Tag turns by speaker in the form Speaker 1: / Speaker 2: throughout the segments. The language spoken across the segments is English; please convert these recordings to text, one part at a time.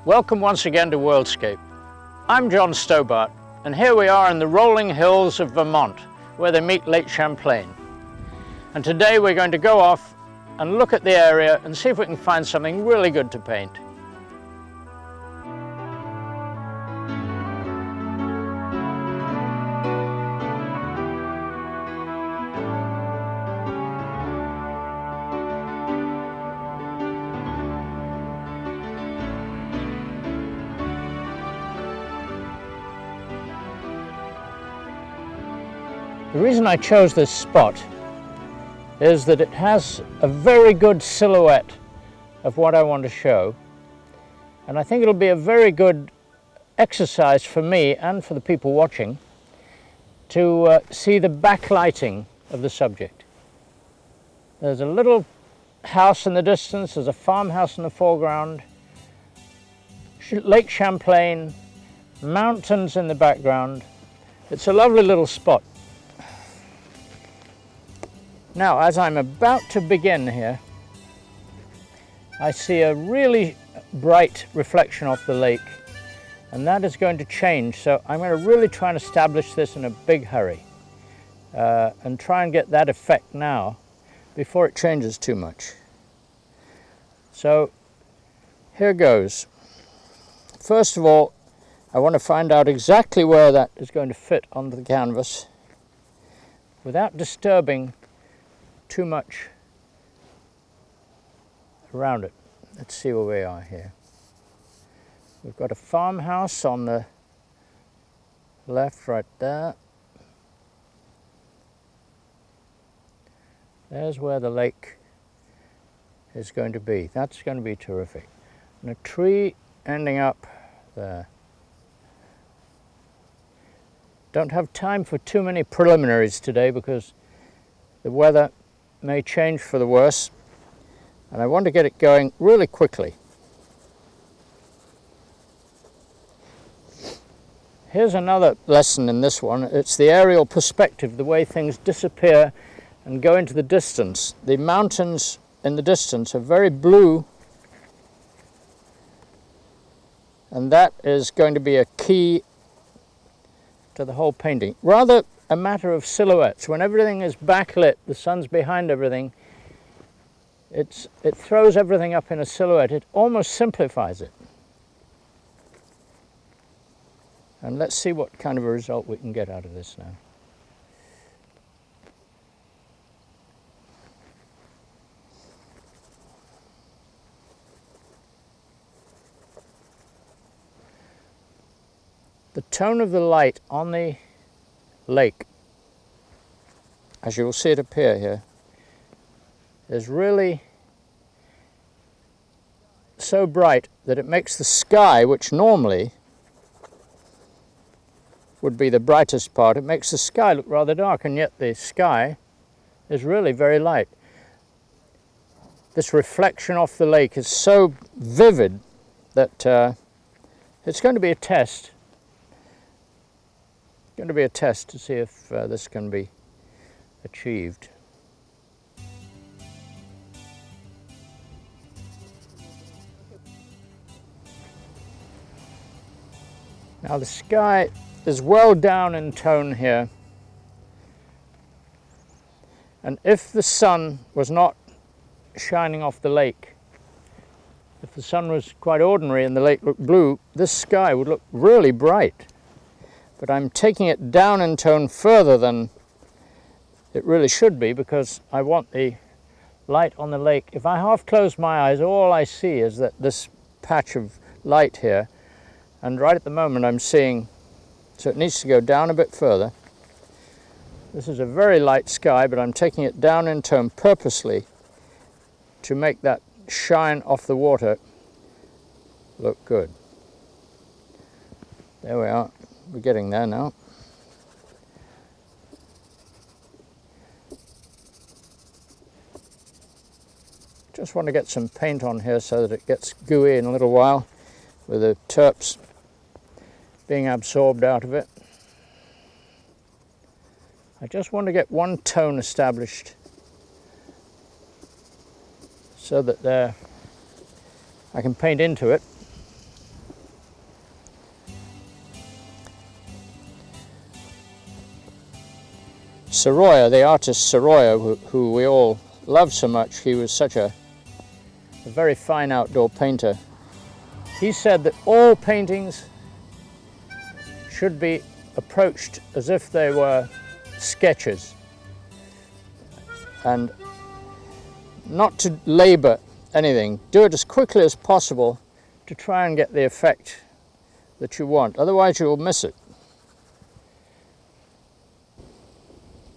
Speaker 1: Welcome once again to Worldscape. I'm John Stobart, and here we are in the rolling hills of Vermont, where they meet Lake Champlain. And today we're going to go off and look at the area and see if we can find something really good to paint. The reason I chose this spot is that it has a very good silhouette of what I want to show, and I think it'll be a very good exercise for me and for the people watching to see the backlighting of the subject. There's a little house in the distance, there's a farmhouse in the foreground, Lake Champlain, mountains in the background. It's a lovely little spot. Now, as I'm about to begin here, I see a really bright reflection off the lake, and that is going to change. So I'm going to really try and establish this in a big hurry and try and get that effect now before it changes too much. So here goes. First of all, I want to find out exactly where that is going to fit onto the canvas without disturbing too much around it. Let's see where we are here. We've got a farmhouse on the left right there. There's where the lake is going to be. That's going to be terrific. And a tree ending up there. Don't have time for too many preliminaries today because the weather may change for the worse, and I want to get it going really quickly. Here's another lesson in this one. It's the aerial perspective, the way things disappear and go into the distance. The mountains in the distance are very blue, and that is going to be a key to the whole painting. Rather a matter of silhouettes. When everything is backlit, the sun's behind everything, it throws everything up in a silhouette. It almost simplifies it. And let's see what kind of a result we can get out of this now. The tone of the light on the lake, as you will see it appear here, is really so bright that it makes the sky, which normally would be the brightest part, it makes the sky look rather dark, and yet the sky is really very light. This reflection off the lake is so vivid that it's going to be a test. Going to be a test to see if this can be achieved. Now the sky is well down in tone here, and if the sun was not shining off the lake, if the sun was quite ordinary and the lake looked blue, this sky would look really bright. But I'm taking it down in tone further than it really should be because I want the light on the lake. If I half close my eyes, all I see is that this patch of light here, and right at the moment I'm seeing, so it needs to go down a bit further. This is a very light sky, but I'm taking it down in tone purposely to make that shine off the water look good. There we are. We're getting there now. Just want to get some paint on here so that it gets gooey in a little while with the terps being absorbed out of it. I just want to get one tone established so that I can paint into it. Sorolla, the artist Sorolla, who we all love so much, he was such a very fine outdoor painter. He said that all paintings should be approached as if they were sketches, and not to labor anything. Do it as quickly as possible to try and get the effect that you want, otherwise you will miss it.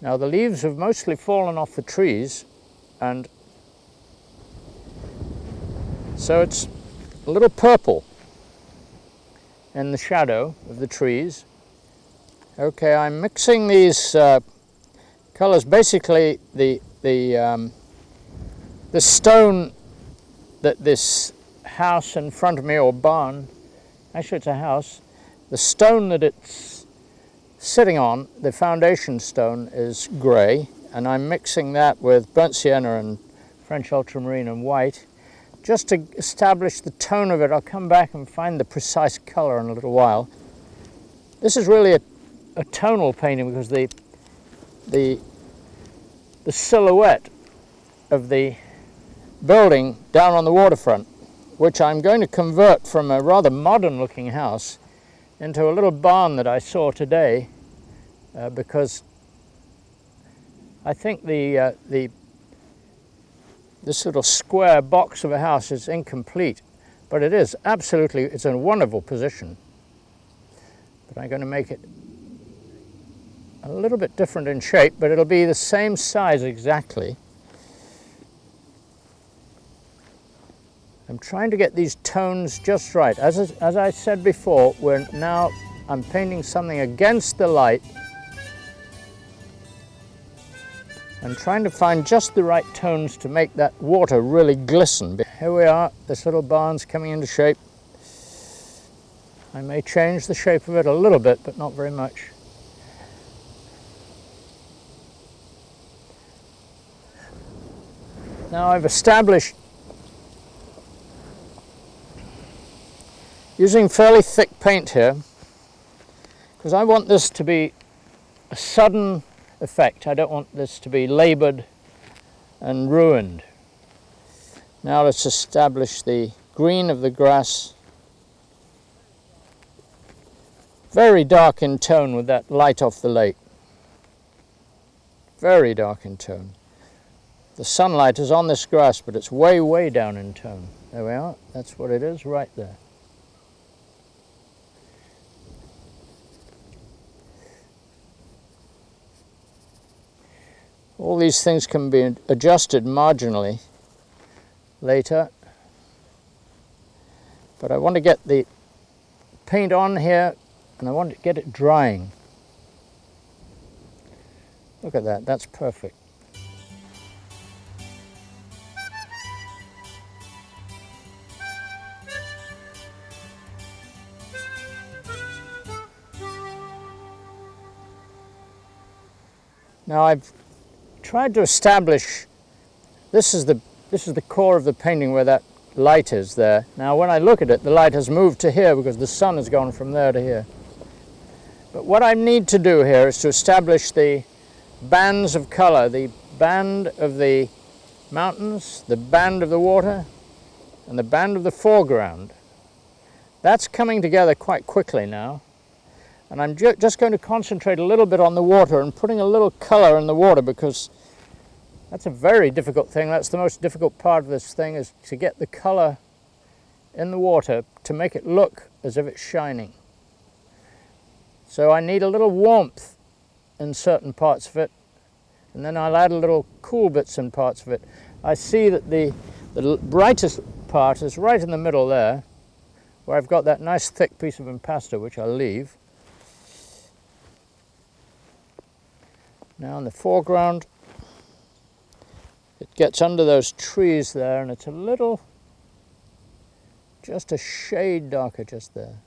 Speaker 1: Now the leaves have mostly fallen off the trees, and so it's a little purple in the shadow of the trees. Okay, I'm mixing these colors. Basically, the stone that this house in front of me, or barn, actually it's a house, the stone that it's sitting on, the foundation stone, is grey, and I'm mixing that with burnt sienna and French ultramarine and white just to establish the tone of it. I'll come back and find the precise color in a little while. This is really a tonal painting because the silhouette of the building down on the waterfront, which I'm going to convert from a rather modern looking house into a little barn that I saw today, because I think this little square box of a house is incomplete, but it is absolutely, it's a wonderful position. But I'm going to make it a little bit different in shape, but it'll be the same size exactly. I'm trying to get these tones just right. As I said before, I'm painting something against the light and trying to find just the right tones to make that water really glisten. Here we are, this little barn's coming into shape. I may change the shape of it a little bit, but not very much. Now I've established, using fairly thick paint here, because I want this to be a sudden effect. I don't want this to be labored and ruined. Now let's establish the green of the grass. Very dark in tone with that light off the lake. Very dark in tone. The sunlight is on this grass, but it's way, way down in tone. There we are. That's what it is right there. All these things can be adjusted marginally later, but I want to get the paint on here and I want to get it drying. Look at that, that's perfect. Now I've tried to establish, this is the core of the painting where that light is there. Now when I look at it, the light has moved to here because the sun has gone from there to here. But what I need to do here is to establish the bands of color, the band of the mountains, the band of the water, and the band of the foreground. That's coming together quite quickly now. And I'm just going to concentrate a little bit on the water and putting a little color in the water, because that's a very difficult thing. That's the most difficult part of this thing, is to get the color in the water to make it look as if it's shining. So I need a little warmth in certain parts of it, and then I'll add a little cool bits in parts of it. I see that the brightest part is right in the middle there, where I've got that nice thick piece of impasto, which I'll leave. Now in the foreground, it gets under those trees there, and it's a little, just a shade darker just there.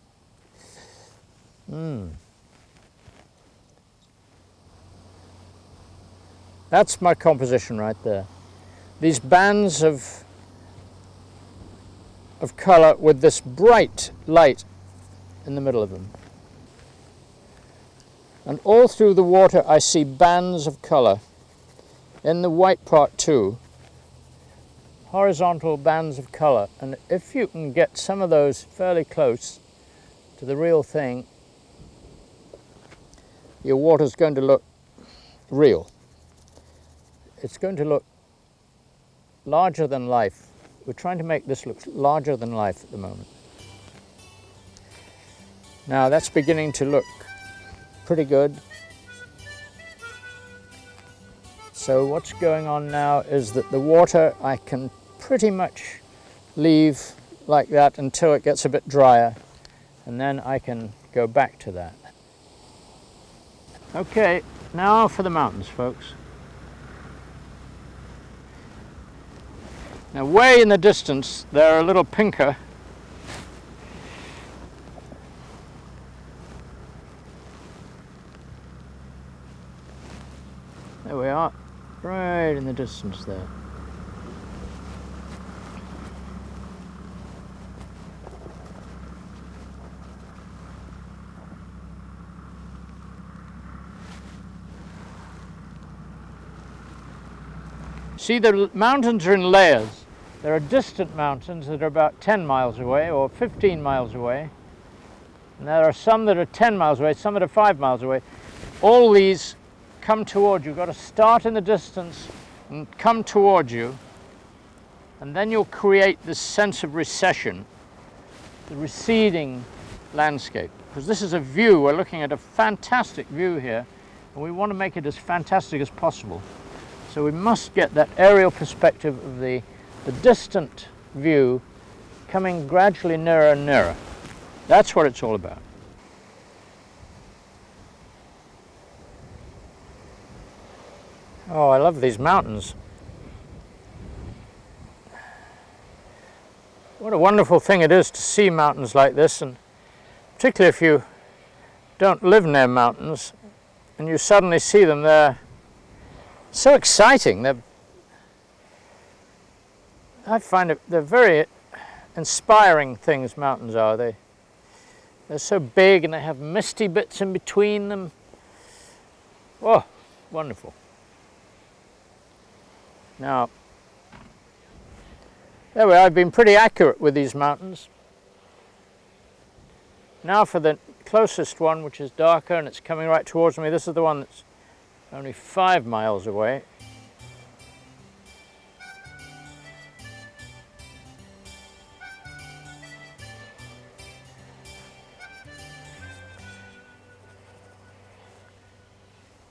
Speaker 1: That's my composition right there. These bands of color with this bright light in the middle of them. And all through the water I see bands of colour. In the white part too, horizontal bands of colour. And if you can get some of those fairly close to the real thing, your water's going to look real. It's going to look larger than life. We're trying to make this look larger than life at the moment. Now that's beginning to look pretty good. So what's going on now is that the water I can pretty much leave like that until it gets a bit drier, and then I can go back to that. Okay, now for the mountains, folks. Now way in the distance they're a little pinker. There we are, right in the distance there. See, the mountains are in layers. There are distant mountains that are about 10 miles away or 15 miles away. And there are some that are 10 miles away, some that are 5 miles away. All these come toward you. You've got to start in the distance and come toward you. And then you'll create this sense of recession, the receding landscape. Because this is a view, we're looking at a fantastic view here, and we want to make it as fantastic as possible. So we must get that aerial perspective of the distant view coming gradually nearer and nearer. That's what it's all about. Oh, I love these mountains. What a wonderful thing it is to see mountains like this, and particularly if you don't live near mountains and you suddenly see them, they're so exciting. I find they're very inspiring things, mountains are. They're so big and they have misty bits in between them. Oh, wonderful. Now, there we are. I've been pretty accurate with these mountains. Now for the closest one, which is darker and it's coming right towards me. This is the one that's only 5 miles away.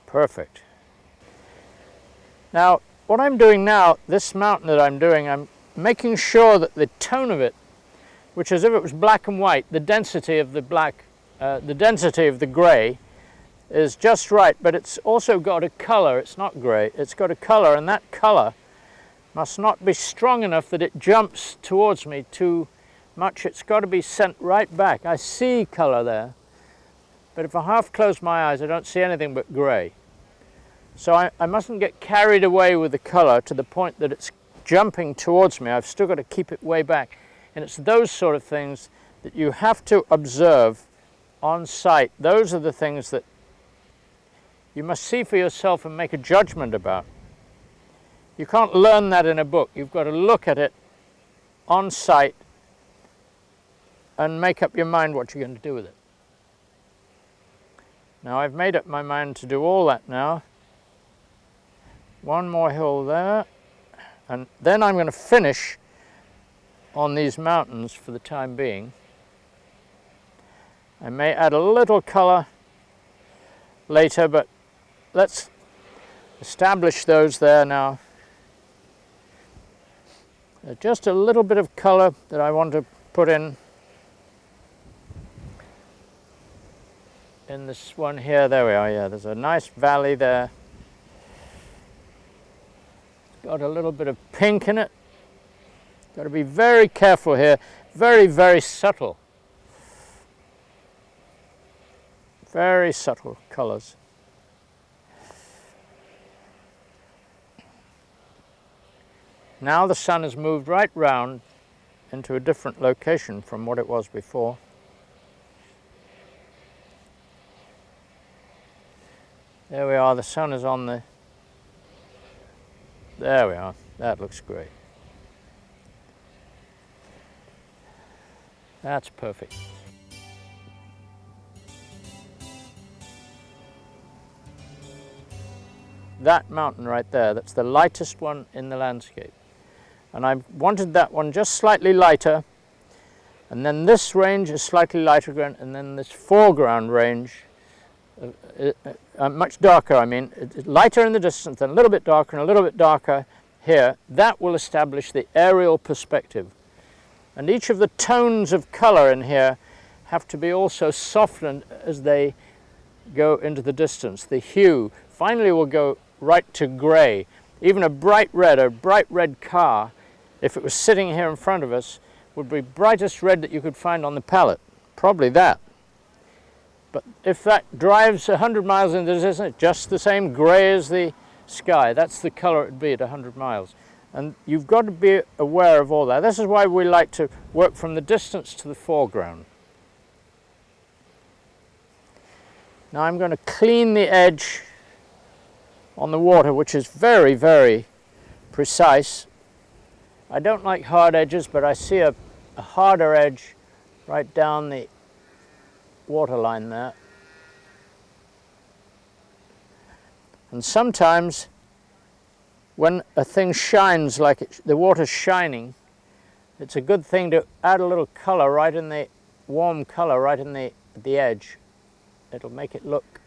Speaker 1: Perfect. Now, what I'm doing now, this mountain that I'm doing, I'm making sure that the tone of it, which is as if it was black and white, the density of the black, the density of the grey, is just right, but it's also got a colour. It's not grey, it's got a colour, and that colour must not be strong enough that it jumps towards me too much. It's got to be sent right back. I see colour there, but if I half close my eyes I don't see anything but grey. So I mustn't get carried away with the colour to the point that it's jumping towards me. I've still got to keep it way back, and it's those sort of things that you have to observe on site. Those are the things that you must see for yourself and make a judgment about. You can't learn that in a book. You've got to look at it on site and make up your mind what you're going to do with it. Now I've made up my mind to do all that now. One more hill there, and then I'm going to finish on these mountains for the time being. I may add a little colour later, but let's establish those there now. Just a little bit of colour that I want to put in this one here. There we are, yeah, there's a nice valley there. Got a little bit of pink in it. Got to be very careful here. Very, very subtle. Very subtle colours. Now the sun has moved right round into a different location from what it was before. There we are, the sun is on the... There we are, that looks great. That's perfect. That mountain right there, that's the lightest one in the landscape. And I wanted that one just slightly lighter, and then this range is slightly lighter again, and then this foreground range, much darker, I mean, lighter in the distance, then a little bit darker and a little bit darker here. That will establish the aerial perspective. And each of the tones of color in here have to be also softened as they go into the distance. The hue finally will go right to gray. Even a bright red car, if it was sitting here in front of us, would be brightest red that you could find on the palette. Probably that. But if that drives 100 miles into the distance, just the same gray as the sky. That's the color it would be at 100 miles. And you've got to be aware of all that. This is why we like to work from the distance to the foreground. Now I'm going to clean the edge on the water, which is very, very precise. I don't like hard edges, but I see a harder edge right down the waterline there. And sometimes when a thing shines like the water's shining, it's a good thing to add a little color right in the warm color right in the edge. It'll make it look,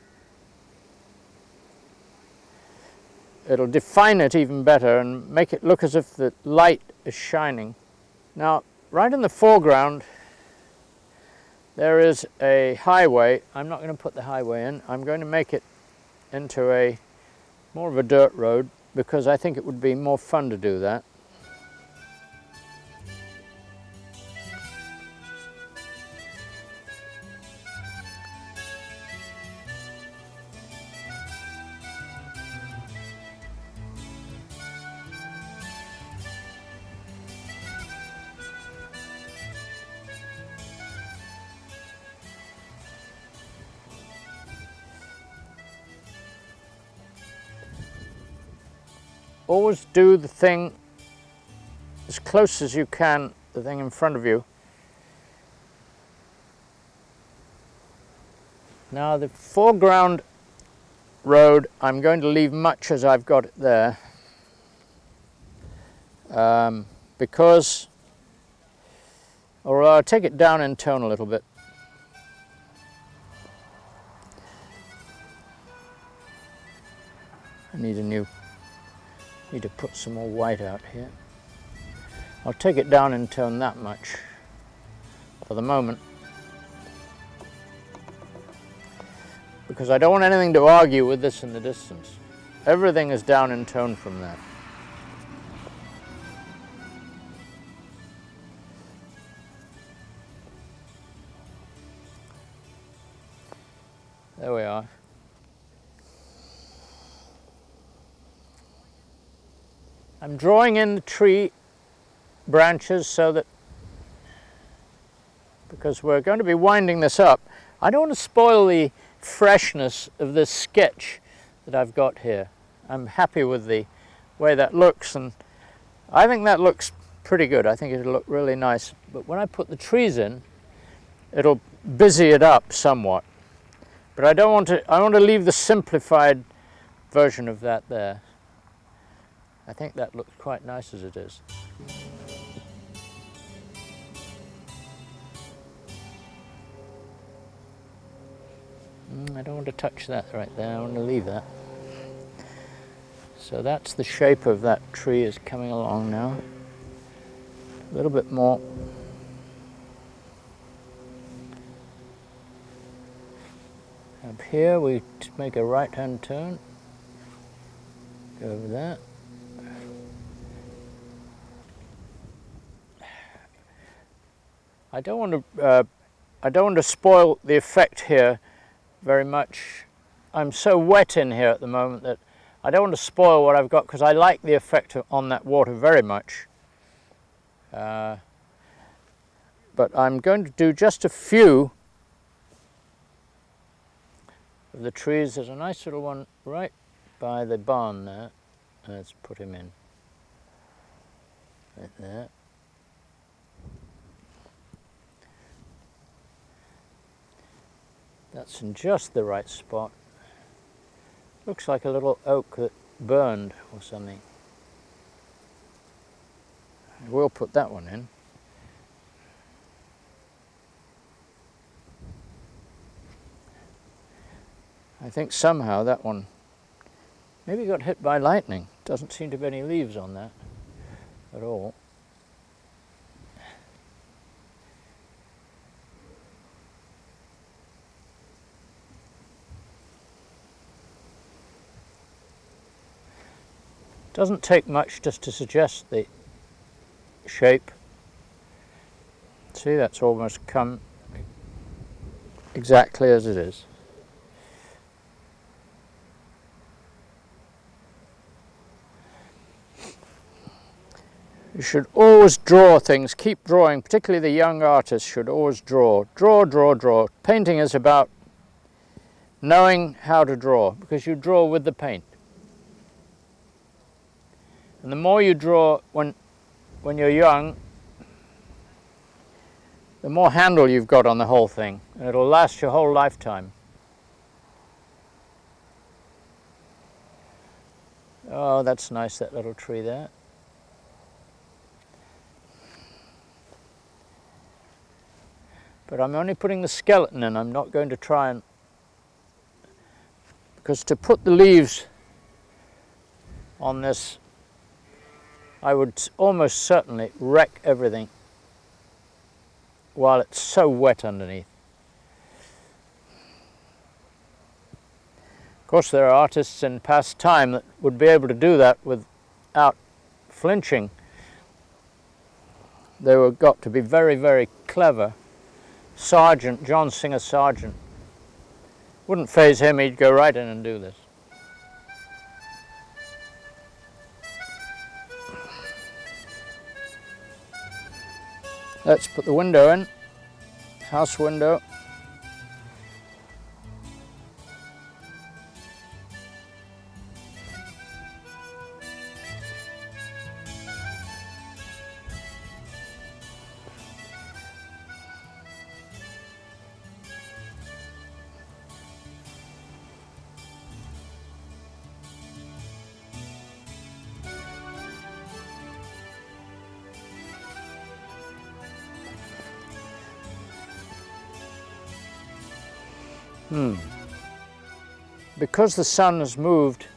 Speaker 1: it'll define it even better and make it look as if the light is shining. Now, right in the foreground, there is a highway. I'm not going to put the highway in. I'm going to make it into more of a dirt road, because I think it would be more fun to do that. Always do the thing as close as you can, the thing in front of you. Now the foreground road, I'm going to leave much as I've got it there, because, or I'll take it down in tone a little bit. I need to put some more white out here. I'll take it down in tone that much for the moment, because I don't want anything to argue with this in the distance. Everything is down in tone from that. There we are. I'm drawing in the tree branches so that, because we're going to be winding this up, I don't want to spoil the freshness of this sketch that I've got here. I'm happy with the way that looks, and I think that looks pretty good. I think it'll look really nice. But when I put the trees in, it'll busy it up somewhat. But I don't want to, I want to leave the simplified version of that there. I think that looks quite nice as it is. I don't want to touch that right there, I want to leave that. So that's the shape of that tree is coming along now. A little bit more. Up here we make a right-hand turn. Go over that. I don't want to spoil the effect here very much. I'm so wet in here at the moment that I don't want to spoil what I've got, because I like the effect on that water very much. But I'm going to do just a few of the trees. There's a nice little one right by the barn there. Let's put him in. Right there. That's in just the right spot. Looks like a little oak that burned or something. We'll put that one in. I think somehow that one maybe got hit by lightning. Doesn't seem to be any leaves on that at all. Doesn't take much just to suggest the shape. See, that's almost come exactly as it is. You should always draw things, keep drawing, particularly the young artists should always draw. Draw, draw, draw. Painting is about knowing how to draw, because you draw with the paint. And the more you draw when you're young, the more handle you've got on the whole thing, and it'll last your whole lifetime. Oh, that's nice, that little tree there. But I'm only putting the skeleton in. I'm not going to try and, because to put the leaves on this, I would almost certainly wreck everything while it's so wet underneath. Of course, there are artists in past time that would be able to do that without flinching. They were got to be very, very clever. Sargent, John Singer Sargent. Wouldn't faze him, he'd go right in and do this. Let's put the window in, house window. Because the sun has moved,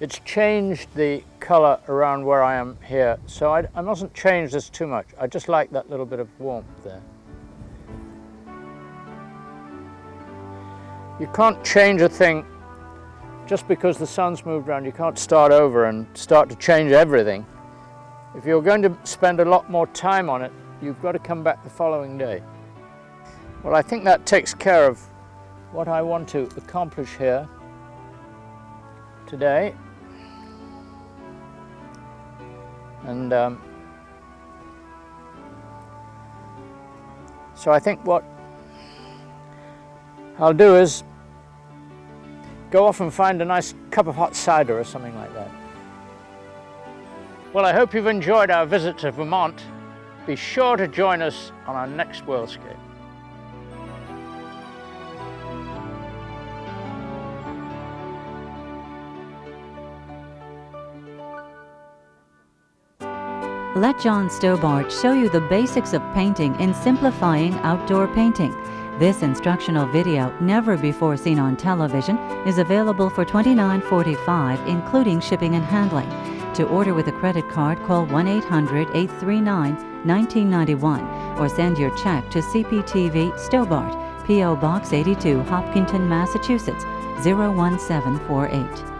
Speaker 1: it's changed the colour around where I am here, so I mustn't change this too much. I just like that little bit of warmth there. You can't change a thing just because the sun's moved around. You can't start over and start to change everything. If you're going to spend a lot more time on it, you've got to come back the following day. Well, I think that takes care of what I want to accomplish here today. And so I think what I'll do is go off and find a nice cup of hot cider or something like that. Well, I hope you've enjoyed our visit to Vermont. Be sure to join us on our next Worldscape.
Speaker 2: Let John Stobart show you the basics of painting in simplifying outdoor painting. This instructional video, never before seen on television, is available for $29.45, including shipping and handling. To order with a credit card, call 1-800-839-1991 or send your check to CPTV Stobart, P.O. Box 82, Hopkinton, Massachusetts, 01748.